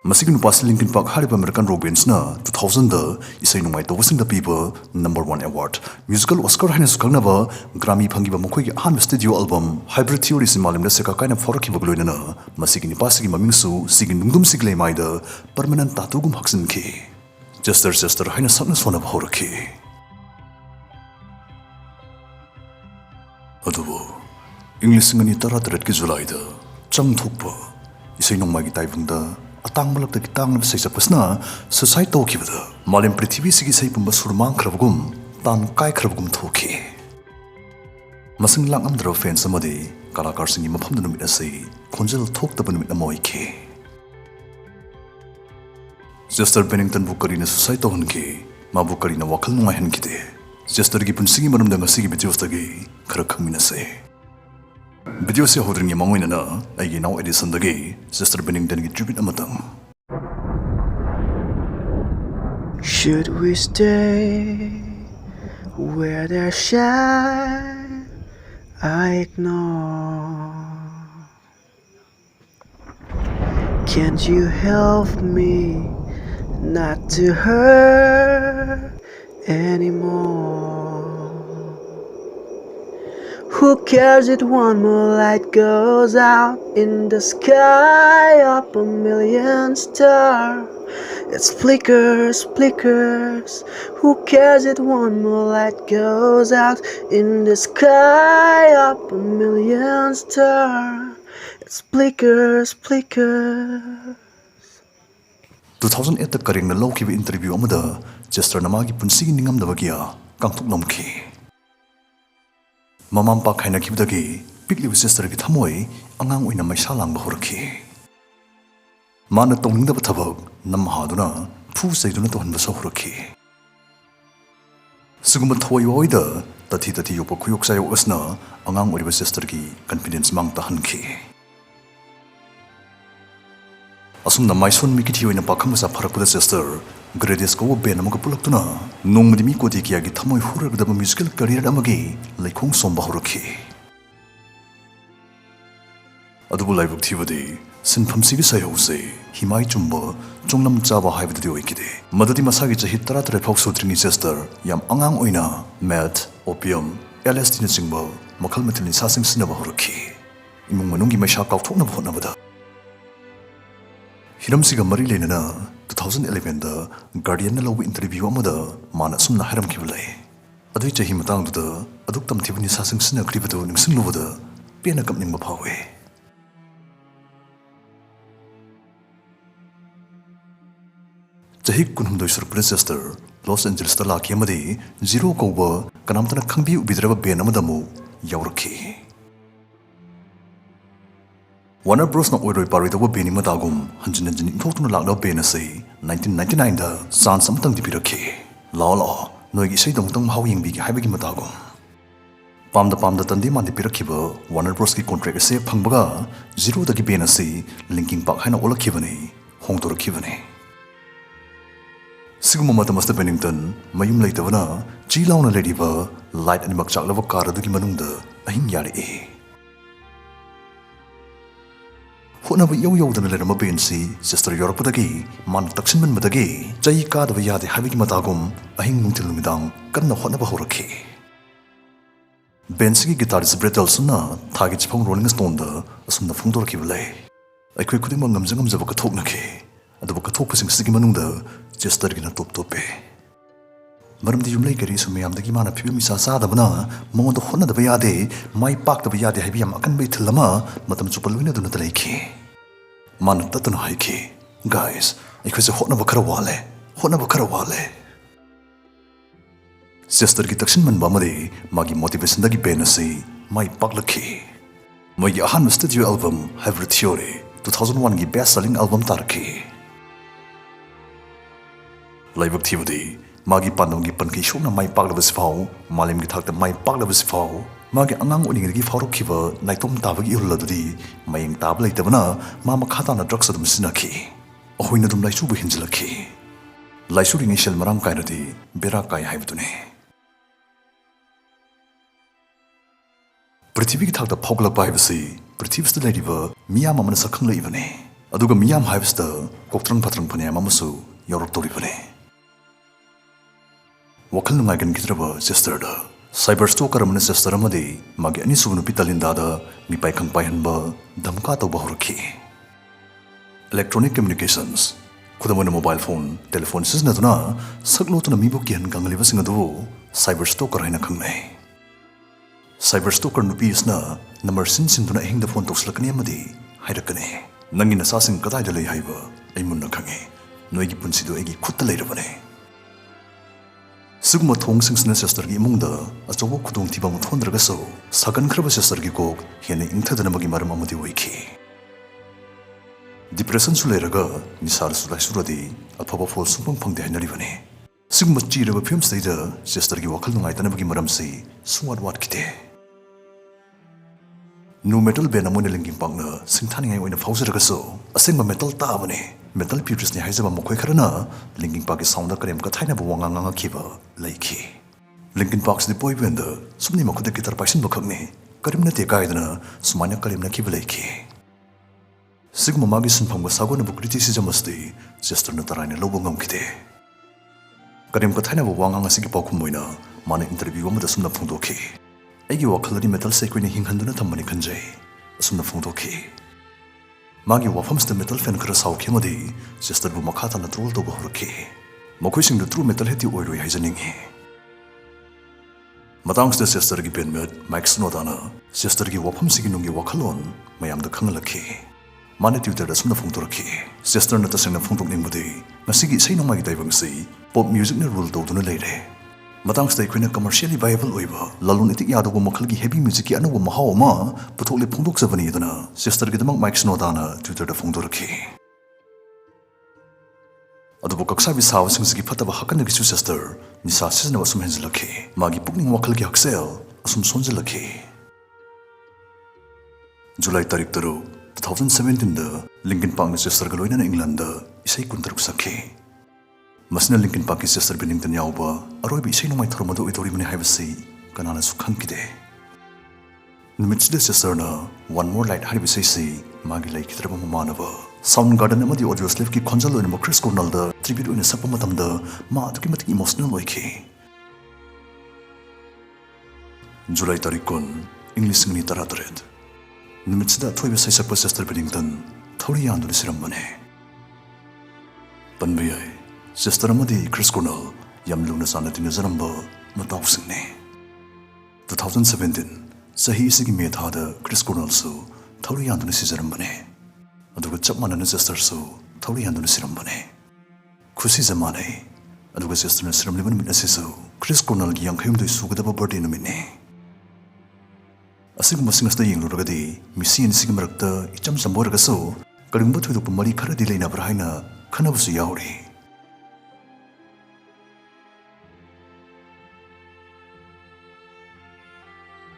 Masig nupas Linkin Park hariba American Robbins na 2000 da isai nungai tobasing da piba #1 award musical Oscar haina sukalnaba Grammy phangiba mokhoigi ahan studio album Hybrid Theory simalim da seka kaina forakhiba gloina na masig nipasigi mamingsu sigin nungdum sigle maida permanent tatugum haksin ki Jester haina sakna sona bhoraki adubo English ngani tarat ki July da changthokpa isai nongmai gi taibungda atang malak da kitang na sai sapasna society to kibada malim prithvi sigi sai pumba surmang khrabgum tan kai khrabgum thoki masing lang amdro fans amadi kalakar singi mafam da numit asai khonjal thok da numit amoi ki Jester Bennington bukari na society to hunki ma bukari na wakal nungai hen kide Jester gi punsigi manum da ngasigi videos da gi khara khangmina sai Video se hodring yang mangoy na ay ginaw Edison dagi Sister Bennington gi tribute amatang Should we stay where they shine? I ignore. Can't you help me not to hurt anymore? Who cares if one more light goes out in the sky up a million stars? It's flickers. Who cares if one more light goes out in the sky up a million stars? It's flickers. 2008 ta karing na lawkiba interview amada Jester namagi punsigi ningam dabagia kangthok namki Mamampa kaina kibdagi pikli Sister gi thamoi angang oina maisa langba horaki Mana tongning da bathabak namhaduna phu saiduna to hanba so horaki Sugum thoi oida tati yopa khuyok sayo asna angang oriba Sister gi confidence mang ta hanki Asum na maison mikiti oina pakham sa pharakda Sister Grades ko ben amag pulaktuna nongmadi mi ko dikia gi thamoi huragda musical career amagi laikhong somba horaki adubu laibuk thibadi sinpham sigi sayose himai chumba chongnam chaba haibadi oikide madadi masagi chahi 13 phok sutringi Sister yam angang oina meth opium LSD na chingba makhal mathilni sasing sinaba horaki imung manungi maisha kauthokna bhonabada Hiramsiga mari lenana 2011 da Guardian na lawu interview amada mana sumna haram kibulai adui chahi matang da aduk tam thibuni sasing sina kribado ningsing lubada pena kamning maphawe chahi kunhumdoi surprise Sister Los Angeles ta laki amadi zero koba kanamtana khangbi ubidraba ben amadamu yauraki Warner Bros na oiroi pari da beni matagum hanjin inthokna lakna ben asai 1999 da san samtang dipiraki la noi gi sei dongtang hau yingbi gi haibagi matagum pamda tandi man dipirakiba Warner Bros ki contract ase phangbaga zero da gi ben asai Linkin Park haina olakhibani hongtorakhibani Siguma matamasta Bennington mayum leitavana chilauna lediba light ani makchaklava car adu gi manungda ahing yari Honaba yow dana lerama bensi Sister Europadagi man taksinman madagi chai ka da yade habigi matagum ahing nungtil numidang kanna honaba horaki Bensi guitarist Brettel suna thagi chphong Rolling Stone da asumna phungdoraki bulai aikhoi khudimang ngamjangam jaba ka thoknaki aduba ka thokpasing sigi manungda Sister gi na tope maramdi yumlai gari sumayamdagi mana phibim isa sadabana mongoda honna da yade mai pak da yade habiyam akan bai thilama matam chupalwina duna talaiki man tatun haiki guys ikhose honna bakara wale Sister gi taksin man bamade magi motivation dagi benasi mai paklaki magi ahan studio album Hybrid Theory 2001 gi best selling album tarki laibak thibadi Magi pandong gi panki shokna mai paklaba sifau malim gi thakta mai paklaba sifau magi angang oning gi farok khiba naitom tabagi uladudi mayeng tab leitabana mama khata na drugs adum sinaki ahoina dum laisu bu hinjilaki laisu ringi shel marang kainati bera kai haibtune prithvi gi thakta phogla paibasi prithvi sta leiba miyam amana sakhang leibane aduga miyam haibsta koktrang patrang phane amasu yorok tori phane wakal nungai gan gidraba sister da cyber stalker amne sister amadi magi ani subnu pitalinda da mi pai khang pai hanba dhamka to bahurki electronic communications khudamona mobile phone telephone sisna tuna saklo tuna mi bok yan gangali basing adu cyber stalker haina khangnai cyber stalker nupi isna number sin sin tuna hingda phone toslakani amadi hairakani nangi na sasing kadai da lei haiba ai munna khange noi gi punsi do egi khutta leirabane sugma thong sing sna sister gi mungda achobo khudong thiba mu thondraga so sagan khraba sister gi kok hene ingthadana magi maram amudi oiki depression su leiraga nisar su lai suradi aphaba phol sungpang phangde hainari bane sugma chiraba film stage sister gi wakal nungai tana magi maram sei suwat wat kite nu metal band amone linking pangna singthani ngai oina phawsaraga so asengma metal ta bane metal purists ni haizaba mokhoi kharana linking park ki sound karem ka thaina bu wanga nga khiba laiki linking park the boy band sumni makhude guitar passion bakhakne karim na te kaidana sumanya karim na khiba laiki sigma magi sunphangba sagona bu criticism asti sister na taraina lobo ngam khite karim ka thaina bu wanga nga sigi pakhum moina mana interview amada sumna phungdokhi aigi wakhalani metal sequine hinghanduna thambani khanjai sumna phungdokhi magi wafamsta metal fan khara sauki madi sister bu makhata na troll to bahurki mokhoi sing the true metal heti oiroi haijaningi matangsta sister gi penmet mike snodana sister gi wafam sigi nungi wakhalon mayam da khangalakhi mane twitter da sumna phungtorki sister na ta singna phungtok ningmudi ngasigi sei nongmagi daibang sei pop music na rule to duna leire matangsta ikhoina commercially viable oiba lalun etik yadogo makhal gi heavy music ki anu mahaw ma puthokle phungdok sabani dana sister gi damak mike snodana twitter da phungtorki adubo kaksa bi saw sing gi phataba hakan gi sister nisa sisna wasum henzelakhi magi pukning wakhal gi haksel asum sonjelakhi July tarik taru 2017 da Linkin Park na sister ga loina na England da isai kuntaruk sakhi masna Linkin Park ki sister Bennington yauba aroi bi isai nomai thormado itori mani haibasi kanana sukhan kide numitsi sister na one more light haribi sei sei magi lai kitraba manaba sound garden amadi audio slave ki khonjal oina Chris Cornell da tribute oina sakpa matam da ma aduki matik emotional oikhi July tarik kon English ngni taratred numitsi thoibe sai sakpa sister Bennington thori yandu sirambane panbiyai sister amadi Chris Cornell yamluna sana tin zaramba mataw singne 2017 sahi sigi me thada Chris Cornell su thori yandu sirambane aduga chapmana na sister su thori yandu sirambane khushi zamane aduga sister na siramliban min asisu Chris Cornell gi yankhayum doi sugadaba birthday numine asigma singasta yengluragadi misian sigmarakta icham samboragaso karimba thoidok mari khara dilai na brahaina khanabusu yauri